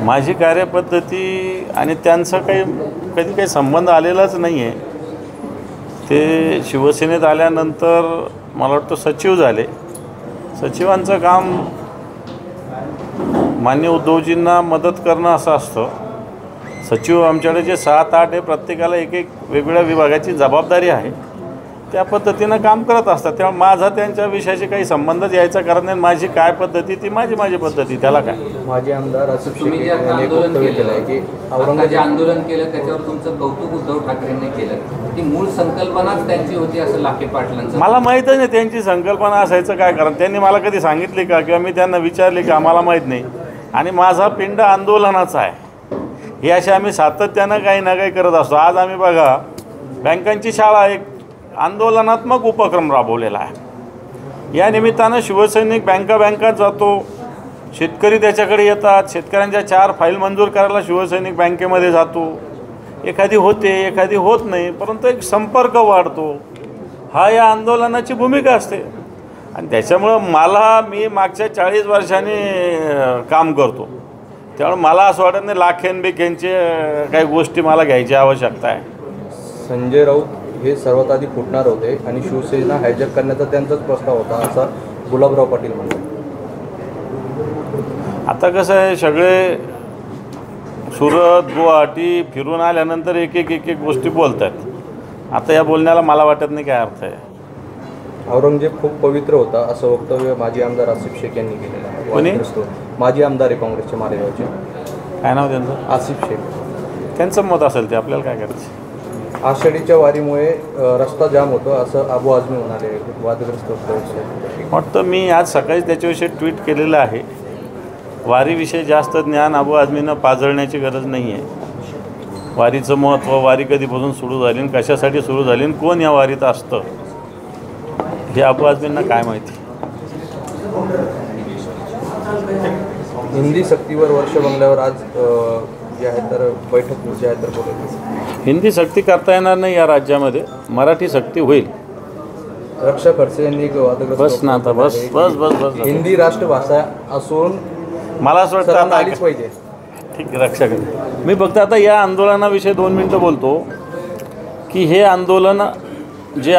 माझी कार्यपद्धती आणि त्यांचा कधी संबंध आलेलाच नाही आहे। ते शिवसेनेत आल्यानंतर मला वाटतं सचिव झाले। सचिवांचं काम माननीय उद्धवजींना मदत करणं असं असतं। सचिव आमच्याकडे जे 7-8 आहे, प्रत्येकाला एक वेगवेगळ्या विभागाची जबाबदारी आहे, त्या पद्धतीनं काम करत असतात। त्यामुळे माझा त्यांच्या विषयाशी काही संबंधच यायचा कारण नाही। माझी काय पद्धती ती माझी पद्धती, त्याला काय। माजी आमदार आसिफ शेख यांनी एक वक्तव्य केलं आहे की औरंगाबाद जे आंदोलन केलं त्याच्यावर तुमचं कौतुक उद्धव ठाकरेंनी केलं, ती मूळ संकल्पनाच त्यांची होती असं लाखे पाटलांचं। मला माहीतच नाही त्यांची संकल्पना असायचं काय कारण त्यांनी मला कधी सांगितली का किंवा मी त्यांना विचारले का, आम्हाला माहीत नाही। आणि माझा पिंड आंदोलनाचा आहे, हे असे आम्ही सातत्यानं काही ना काही करत असतो। आज आम्ही बघा बँकांची शाळा एक आंदोलनात्मक उपक्रम राबवलेला आहे। या निमित्तानं शिवसैनिक बँकात जातो, शेतकरी त्याच्याकडे येतात, शेतकऱ्यांच्या 4 फाईल मंजूर करायला शिवसैनिक बँकेमध्ये जातो। एखादी होते एखादी होत नाही, परंतु एक संपर्क वाढतो, हा या आंदोलनाची भूमिका असते। आणि त्याच्यामुळं मी मागच्या 40 वर्षांनी काम करतो, त्यामुळे मला असं वाटत नाही लाखेंबिखेंचे काही गोष्टी मला घ्यायची आवश्यकता आहे। संजय राऊत हे सर्वात आधी फुटणार होते आणि शिवसेना हायजॅक करण्याचा त्यांचाच प्रस्ताव होता असं गुलाबराव पाटील म्हणतात। आता कसं आहे, सगळे सुरत गुवाहाटी फिरून आल्यानंतर एक गोष्टी बोलतात। आता या बोलण्याला मला वाटत नाही काय अर्थ आहे। औरंगजेब खूप पवित्र होता असं वक्तव्य माजी आमदार आसिफ शेख यांनी केलेलं आहे। कोणी? माजी आमदार आहे काँग्रेसचे मालेगावचे। काय नाव त्यांचं? आसिफ शेख। त्यांचं मत असेल ते, आपल्याला काय करायचं। आषाढीच्या वारीमुळे रस्ता जाम होतो असं अबू आझमी म्हणाले, वादग्रस्त वक्तव्य। वाटतं मी आज सकाळीच त्याच्याविषयी ट्विट केलेलं आहे। वारीविषयी जास्त ज्ञान अबू आझमीनं पाजळण्याची गरज नाही आहे। वारीचं महत्त्व, वारी कधीपासून सुरू झाली आणि कशासाठी सुरू झाली आणि कोण या वारीत असतं हे अबू आझमींना काय माहिती। हिंदी सक्तीवर वर्ष बंगल्यावर आज जे आहे तर बैठक जे आहे तर बोलत हिंदी सक्ती करता येणार नाही या राज्यामध्ये, मराठी सक्ती होईल। रक्षा खडसे यांनी एक वादग्रस्त बस ना आता, बस बस बस बस हिंदी राष्ट्रभाषा असून मला असं वाटतं आता आलीच पाहिजे। ठीक आहे, रक्षा कर। मी फक्त आता या आंदोलनाविषयी 2 मिनटं बोलतो की हे आंदोलन जे